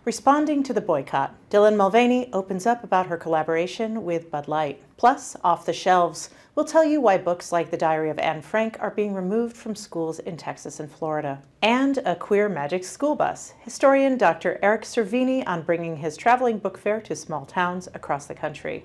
Responding to the boycott, Dylan Mulvaney opens up about her collaboration with Bud Light. Plus, off the shelves, we'll tell you why books like The Diary of Anne Frank are being removed from schools in Texas and Florida. And a queer magic school bus. Historian Dr. Eric Cervini on bringing his traveling book fair to small towns across the country.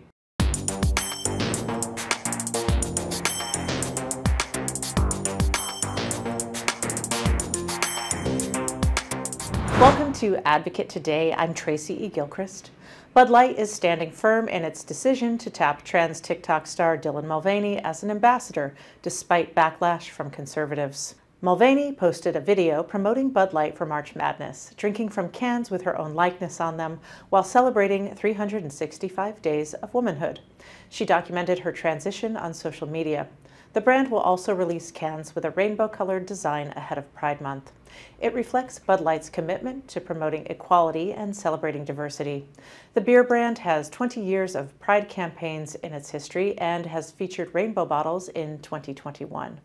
Welcome to Advocate Today. I'm Tracy E. Gilchrist. Bud Light is standing firm in its decision to tap trans TikTok star Dylan Mulvaney as an ambassador, despite backlash from conservatives. Mulvaney posted a video promoting Bud Light for March Madness, drinking from cans with her own likeness on them while celebrating 365 days of womanhood. She documented her transition on social media. The brand will also release cans with a rainbow-colored design ahead of Pride Month. It reflects Bud Light's commitment to promoting equality and celebrating diversity. The beer brand has 20 years of Pride campaigns in its history and has featured rainbow bottles in 2021.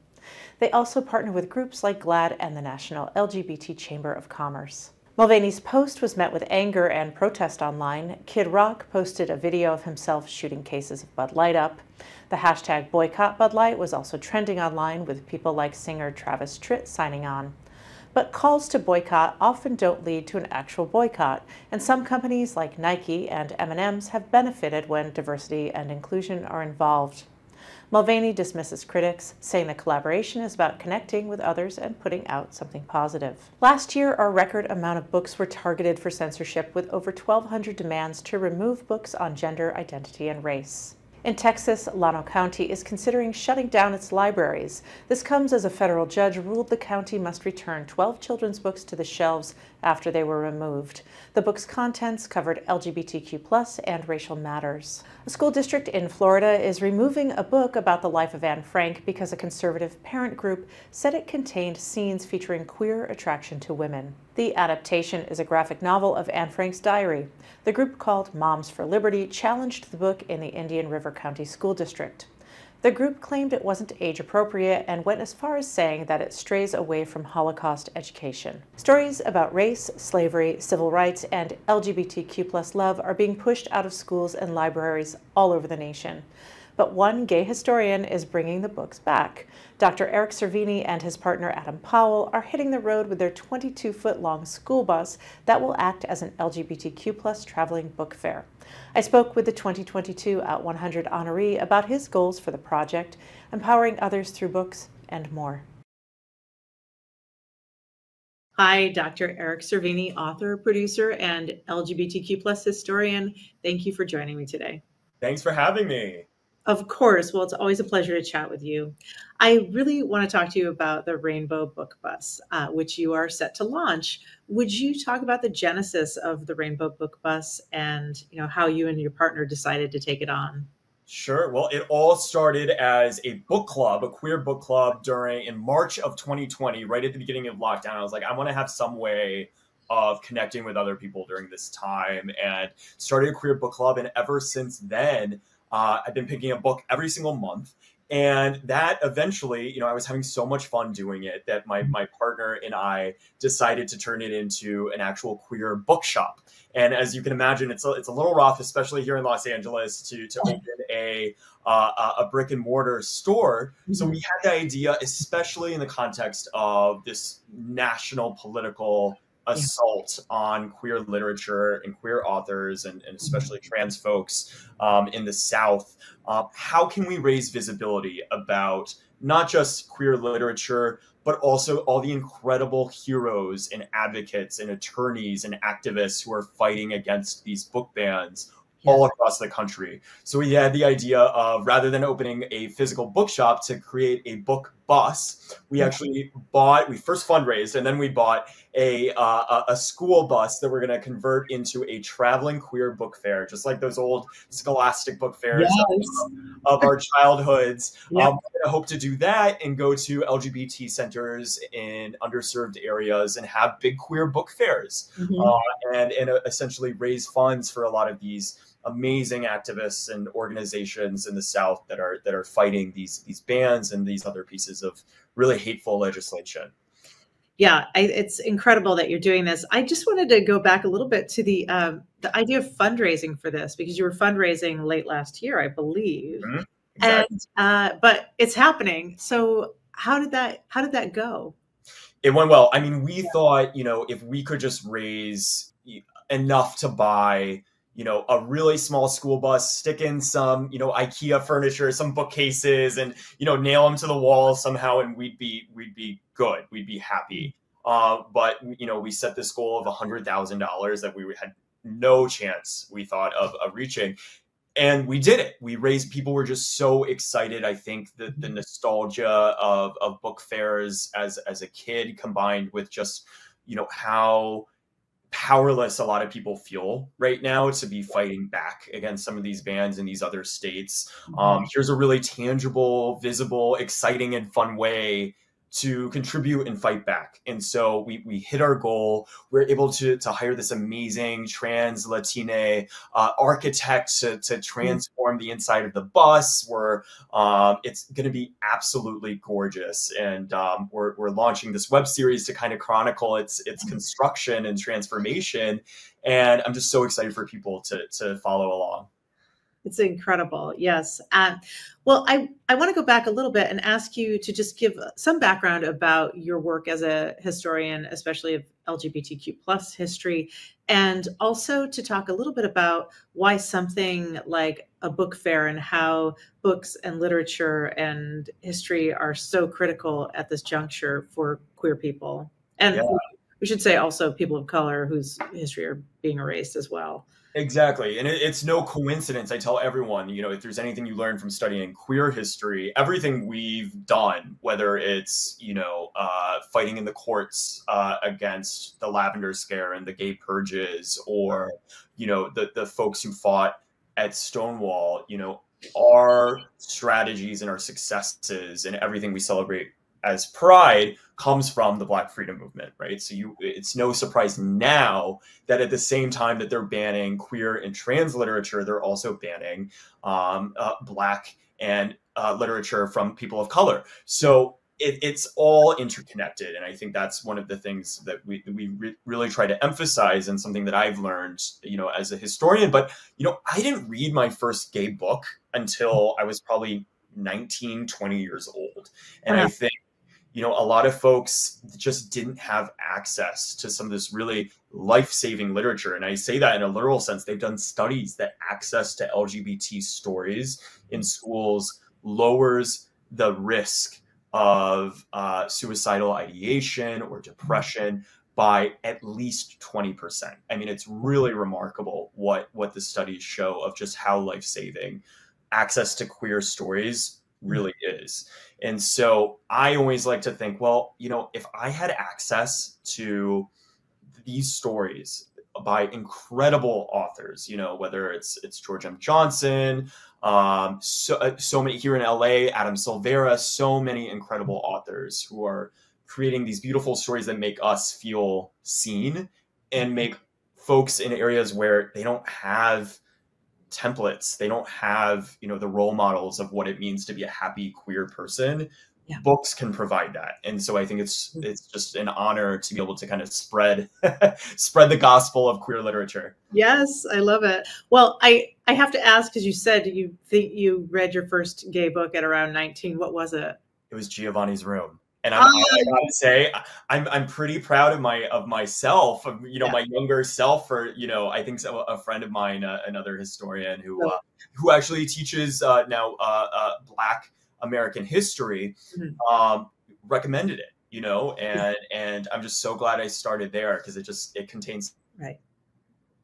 They also partner with groups like GLAAD and the National LGBT Chamber of Commerce. Mulvaney's post was met with anger and protest online. Kid Rock posted a video of himself shooting cases of Bud Light up. The hashtag Boycott Bud Light was also trending online, with people like singer Travis Tritt signing on. But calls to boycott often don't lead to an actual boycott, and some companies like Nike and M&M's have benefited when diversity and inclusion are involved. Mulvaney dismisses critics, saying the collaboration is about connecting with others and putting out something positive. Last year, a record amount of books were targeted for censorship, with over 1,200 demands to remove books on gender, identity, and race. In Texas, Llano County is considering shutting down its libraries. This comes as a federal judge ruled the county must return 12 children's books to the shelves after they were removed. The book's contents covered LGBTQ+ and racial matters. A school district in Florida is removing a book about the life of Anne Frank because a conservative parent group said it contained scenes featuring queer attraction to women. The adaptation is a graphic novel of Anne Frank's diary. The group, called Moms for Liberty, challenged the book in the Indian River County School District. The group claimed it wasn't age-appropriate and went as far as saying that it strays away from Holocaust education. Stories about race, slavery, civil rights, and LGBTQ+ love are being pushed out of schools and libraries all over the nation. But one gay historian is bringing the books back. Dr. Eric Cervini and his partner Adam Powell are hitting the road with their 22-foot-long school bus that will act as an LGBTQ+ traveling book fair. I spoke with the 2022 Out 100 honoree about his goals for the project, empowering others through books, and more. Hi, Dr. Eric Cervini, author, producer, and LGBTQ+ historian. Thank you for joining me today. Thanks for having me. Of course. Well, it's always a pleasure to chat with you. I really want to talk to you about the Rainbow Book Bus, which you are set to launch. Would you talk about the genesis of the Rainbow Book Bus and how you and your partner decided to take it on? Sure. Well, it all started as a book club, a queer book club in March of 2020, right at the beginning of lockdown. I was like, I want to have some way of connecting with other people during this time, and started a queer book club. And ever since then, I've been picking a book every single month. And that eventually, I was having so much fun doing it that my partner and I decided to turn it into an actual queer bookshop. And as you can imagine, it's a little rough, especially here in Los Angeles, to open a brick and mortar store. Mm-hmm. So we had the idea, especially in the context of this national political assault on queer literature and queer authors, and especially trans folks in the South. How can we raise visibility about not just queer literature, but also all the incredible heroes and advocates and attorneys and activists who are fighting against these book bans all across the country? So we had the idea of, rather than opening a physical bookshop, to create a book bus. We first fundraised, and then we bought a school bus that we're going to convert into a traveling queer book fair, just like those old Scholastic book fairs of our childhoods. We're going to hope to do that and go to LGBT centers in underserved areas and have big queer book fairs, and essentially raise funds for a lot of these amazing activists and organizations in the South that are fighting these bans and these other pieces of really hateful legislation. Yeah, it's incredible that you're doing this. I just wanted to go back a little bit to the idea of fundraising for this, because you were fundraising late last year, I believe, Mhm. and Exactly. but it's happening. So how did that go? It went well. I mean, we thought, if we could just raise enough to buy, a really small school bus, stick in some, IKEA furniture, some bookcases, and nail them to the wall somehow, and we'd be good. We'd be happy. But we set this goal of $100,000 that we had no chance, we thought, of reaching, and we did it. We raised, people were just so excited. I think that the nostalgia of book fairs as a kid, combined with just how powerless a lot of people feel right now to be fighting back against some of these bans in these other states. Here's a really tangible, visible, exciting, and fun way to contribute and fight back. And so we hit our goal. We're able to hire this amazing trans Latine architect to transform the inside of the bus. It's going to be absolutely gorgeous. And we're launching this web series to kind of chronicle its construction and transformation. And I'm just so excited for people to follow along. It's incredible. Yes. Well, I want to go back a little bit and ask you to just give some background about your work as a historian, especially of LGBTQ plus history, and also to talk a little bit about why something like a book fair and how books and literature and history are so critical at this juncture for queer people. And Yeah. we should say also people of color whose history are being erased as well. Exactly. And it's no coincidence. I tell everyone, if there's anything you learn from studying queer history, everything we've done, whether it's, fighting in the courts against the Lavender Scare and the gay purges, or, the folks who fought at Stonewall, our strategies and our successes and everything we celebrate as Pride comes from the Black freedom movement, right? So it's no surprise now that at the same time that they're banning queer and trans literature, they're also banning Black and literature from people of color. So it's all interconnected, and I think that's one of the things that we really try to emphasize, and something that I've learned, as a historian. But I didn't read my first gay book until I was probably 19, 20 years old, and I think a lot of folks just didn't have access to some of this really life-saving literature. And I say that in a literal sense. They've done studies that access to LGBT stories in schools lowers the risk of suicidal ideation or depression by at least 20%. I mean, it's really remarkable what the studies show of just how life-saving access to queer stories really is. And so I always like to think, well, if I had access to these stories by incredible authors, whether it's George M. Johnson, so many here in LA, Adam Silvera, so many incredible authors who are creating these beautiful stories that make us feel seen and make folks in areas where they don't have templates, they don't have the role models of what it means to be a happy queer person. Books can provide that. And so I think it's just an honor to be able to kind of spread the gospel of queer literature. Yes, I love it. Well, I have to ask, because you said you think you read your first gay book at around 19. What was it? It was Giovanni's Room. And I gotta say, I'm pretty proud of myself, my younger self, for, I think a friend of mine, another historian who actually teaches now Black American history, recommended it, and I'm just so glad I started there, because it contains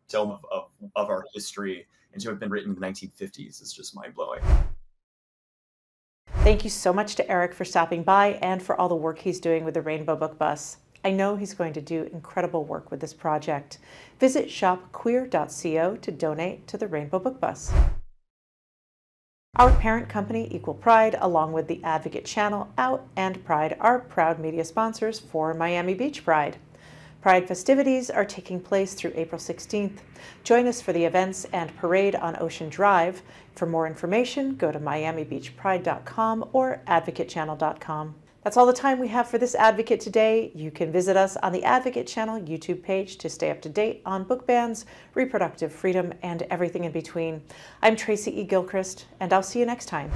so of our history, and to have been written in the 1950s is just mind blowing. Thank you so much to Eric for stopping by and for all the work he's doing with the Rainbow Book Bus. I know he's going to do incredible work with this project. Visit shopqueer.co to donate to the Rainbow Book Bus. Our parent company, Equal Pride, along with the Advocate Channel, Out, and Pride, are proud media sponsors for Miami Beach Pride. Pride festivities are taking place through April 16th. Join us for the events and parade on Ocean Drive. For more information, go to miamibeachpride.com or advocatechannel.com. That's all the time we have for this Advocate today. You can visit us on the Advocate channel YouTube page to stay up to date on book bans, reproductive freedom, and everything in between. I'm Tracy E. Gilchrist, and I'll see you next time.